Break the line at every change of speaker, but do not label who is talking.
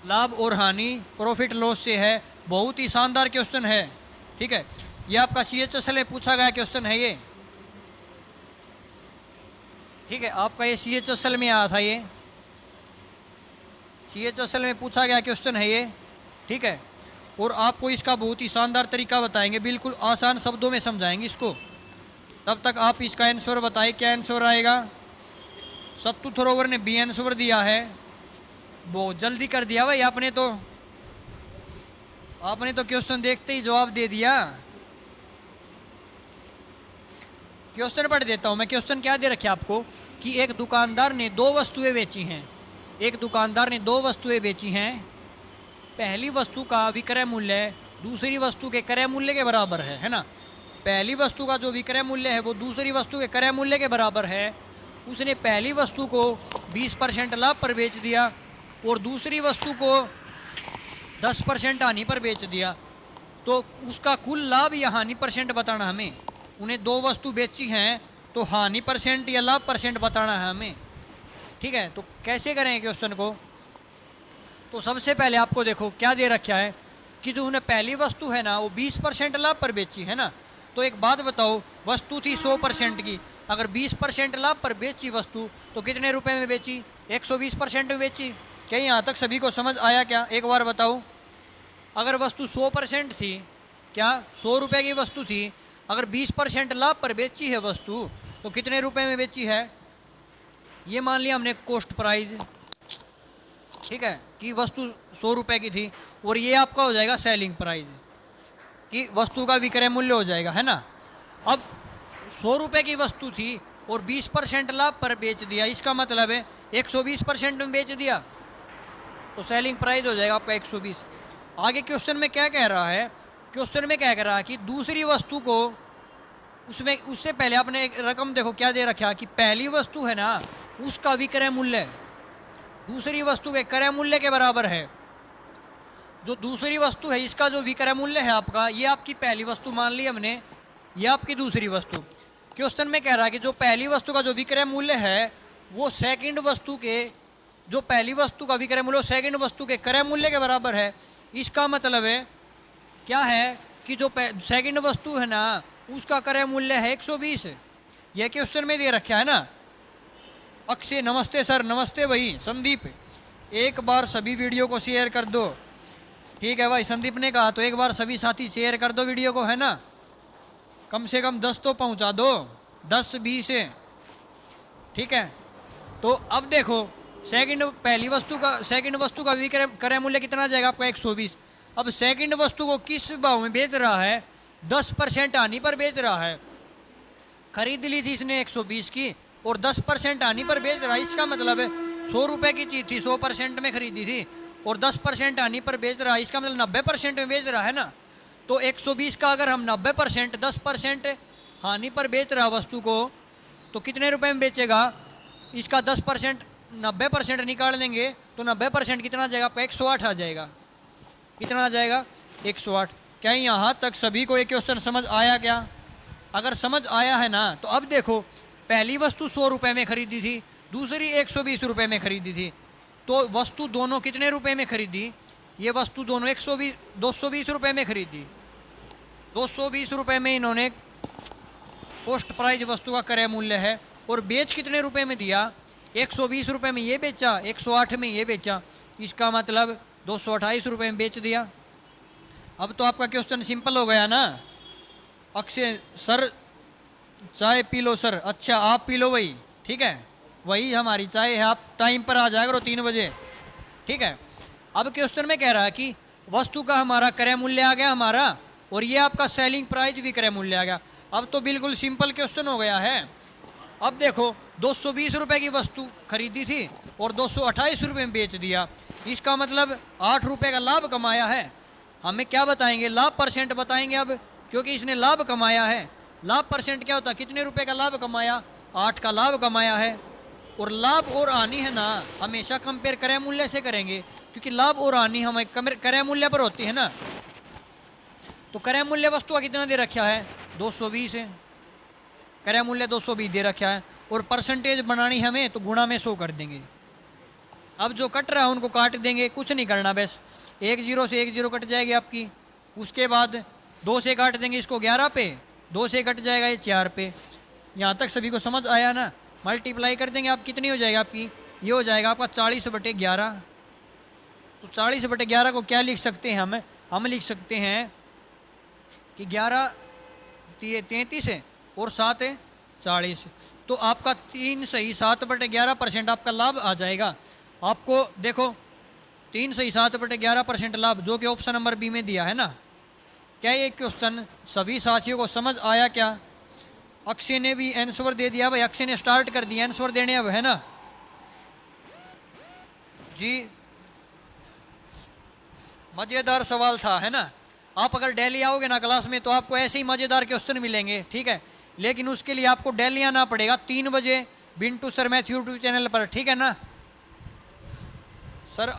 लाभ और हानि प्रॉफिट लॉस से है। बहुत ही शानदार क्वेश्चन है, ठीक है। ये आपका CHSL में पूछा गया क्वेश्चन है ये, ठीक है। आपका ये CHSL में आया था, ये CHSL में पूछा गया क्वेश्चन है ये, ठीक है। और आपको इसका बहुत ही शानदार तरीका बताएंगे, बिल्कुल आसान शब्दों में समझाएंगे इसको। तब तक आप इसका आंसर बताइए, क्या आंसर आएगा। सत्तू थ्रोवर ने बी आंसर दिया है। बहुत जल्दी कर दिया भाई आपने तो क्वेश्चन देखते ही जवाब दे दिया। क्वेश्चन पढ़ देता हूं मैं। क्वेश्चन क्या दे रखे आपको कि एक दुकानदार ने दो वस्तुएं बेची हैं। एक दुकानदार ने दो वस्तुएं बेची हैं। पहली वस्तु का विक्रय मूल्य दूसरी वस्तु के क्रय मूल्य के बराबर है ना। पहली वस्तु का जो विक्रय मूल्य है वो दूसरी वस्तु के क्रय मूल्य के बराबर है। उसने पहली वस्तु को 20% लाभ पर बेच दिया और दूसरी वस्तु को 10% हानि पर बेच दिया। तो उसका कुल लाभ या हानि परसेंट बताना हमें। उन्हें दो वस्तु बेची हैं तो हानि परसेंट या लाभ परसेंट बताना है हमें, ठीक है। तो कैसे करेंगे क्वेश्चन को। तो सबसे पहले आपको देखो क्या दे रखा है कि जो उन्हें पहली वस्तु है ना वो 20% लाभ पर बेची है ना। तो एक बात बताओ, वस्तु थी 100% की, अगर 20% लाभ पर बेची वस्तु तो कितने रुपए में बेची, 120% में बेची। क्या यहाँ तक सभी को समझ आया क्या, एक बार बताओ। अगर वस्तु 100% थी, क्या 100 रुपये की वस्तु थी, अगर 20% लाभ पर बेची है वस्तु तो कितने रुपए में बेची है। ये मान लिया हमने कॉस्ट प्राइस, ठीक है, कि वस्तु 100 रुपये की थी और ये आपका हो जाएगा सेलिंग प्राइस, कि वस्तु का विक्रय मूल्य हो जाएगा, है ना। अब 100 रुपये की वस्तु थी और 20% लाभ पर बेच दिया, इसका मतलब है 120% में बेच दिया तो सेलिंग प्राइस हो जाएगा आपका 120। आगे क्वेश्चन में क्या कह रहा है, क्वेश्चन में क्या कह रहा है कि दूसरी वस्तु को उसमें उससे पहले आपने एक रकम देखो क्या दे रखा कि पहली वस्तु है ना उसका विक्रय मूल्य दूसरी वस्तु के क्रय मूल्य के बराबर है। जो दूसरी वस्तु है इसका जो विक्रय मूल्य है आपका, ये आपकी पहली वस्तु मान ली हमने, ये आपकी दूसरी वस्तु। क्वेश्चन में कह रहा है कि जो पहली वस्तु का जो विक्रय मूल्य है वो सेकंड वस्तु के, जो पहली वस्तु का विक्रय मूल्य सेकंड वस्तु के क्रय मूल्य के बराबर है। इसका मतलब है क्या है कि जो सेकंड वस्तु है ना उसका क्रय मूल्य है 120। यह क्वेश्चन में दे रखा है ना। अक्षय नमस्ते सर, नमस्ते भाई। संदीप एक बार सभी वीडियो को शेयर कर दो, ठीक है भाई। संदीप ने कहा तो एक बार सभी साथी शेयर कर दो वीडियो को, है ना। कम से कम 10 तो पहुंचा दो, 10-20, ठीक है। तो अब देखो पहली वस्तु का सेकंड वस्तु का विक्रय क्रय मूल्य कितना आ जाएगा आपका 120। अब सेकंड वस्तु को किस भाव में बेच रहा है, 10% हानि पर बेच रहा है। खरीद ली थी इसने 120 की और 10% हानि पर बेच रहा है। इसका मतलब है 100 रुपये की चीज़ थी, 100% में खरीदी थी और 10% हानि पर बेच रहा है। इसका मतलब 90% में बेच रहा है ना। तो 120 का अगर हम 90% 10% हानि पर बेच रहा वस्तु को तो कितने रुपए में बेचेगा। इसका 10% 90% निकाल देंगे तो 90% कितना आ जाएगा आपका 108 आ जाएगा। कितना आ जाएगा 108। क्या यहाँ तक सभी को एक क्वेश्चन समझ आया क्या। अगर समझ आया है ना तो अब देखो पहली वस्तु 100 रुपये में खरीदी थी, दूसरी 120 रुपये में खरीदी थी। तो वस्तु दोनों कितने रुपए में खरीदी, ये वस्तु दोनों 220 रुपये में खरीदी। 220 रुपये में इन्होंने कॉस्ट प्राइस वस्तु का क्रय मूल्य है और बेच कितने रुपए में दिया, 120 रुपये में ये बेचा, 108 में ये बेचा। इसका मतलब 228 रुपये में बेच दिया। अब तो आपका क्वेश्चन सिंपल हो गया ना। अक्षय सर चाय पी लो सर। अच्छा आप पी लो भाई, ठीक है, वही हमारी चाय है। आप टाइम पर आ जाया करो 3 बजे, ठीक है। अब क्वेश्चन में कह रहा है कि वस्तु का हमारा क्रय मूल्य आ गया हमारा और ये आपका सेलिंग प्राइस भी क्रय मूल्य आ गया। अब तो बिल्कुल सिंपल क्वेश्चन हो गया है। अब देखो 220 रुपये की वस्तु खरीदी थी और 228 रुपये में बेच दिया। इसका मतलब 8 रुपये का लाभ कमाया है। हमें क्या बताएंगे, लाभ परसेंट बताएंगे अब, क्योंकि इसने लाभ कमाया है। लाभ परसेंट क्या होता है, कितने रुपए का लाभ कमाया, 8 का लाभ कमाया है। और लाभ और हानि है ना हमेशा कंपेयर क्रय मूल्य से करेंगे, क्योंकि लाभ और हानि हमें क्रय मूल्य पर होती है ना। तो क्रय मूल्य वस्तु का कितना दे रखा है, 220 है। क्रय मूल्य 220 दे रखा है और परसेंटेज बनानी हमें तो गुणा में 100 कर देंगे। अब जो कट रहा है उनको काट देंगे, कुछ नहीं करना, बस 1 0 से 1 0 कट जाएगी आपकी। उसके बाद 2 से काट देंगे इसको 11 पे, 2 से कट जाएगा ये 4 पे। यहाँ तक सभी को समझ आया ना? मल्टीप्लाई कर देंगे आप, कितनी हो जाएगी आपकी? ये हो जाएगा आपका 40/11। तो 40/11 को क्या लिख सकते हैं हम लिख सकते हैं कि 11 33 है और 7 है 40। तो आपका 3 सही 7/11% आपका लाभ आ जाएगा। आपको देखो 3 सही 7/11% लाभ, जो कि ऑप्शन नंबर बी में दिया है ना। क्या ये क्वेश्चन सभी साथियों को समझ आया क्या? अक्षय ने भी आंसर दे दिया भाई, अक्षय ने स्टार्ट कर दिया आंसर देने अब, है ना जी? मजेदार सवाल था, है ना? आप अगर डेली आओगे ना क्लास में तो आपको ऐसे ही मजेदार क्वेश्चन मिलेंगे, ठीक है? लेकिन उसके लिए आपको डेली आना पड़ेगा 3 बजे बिंटू सर मैथ यूट्यूब चैनल पर, ठीक है ना सर?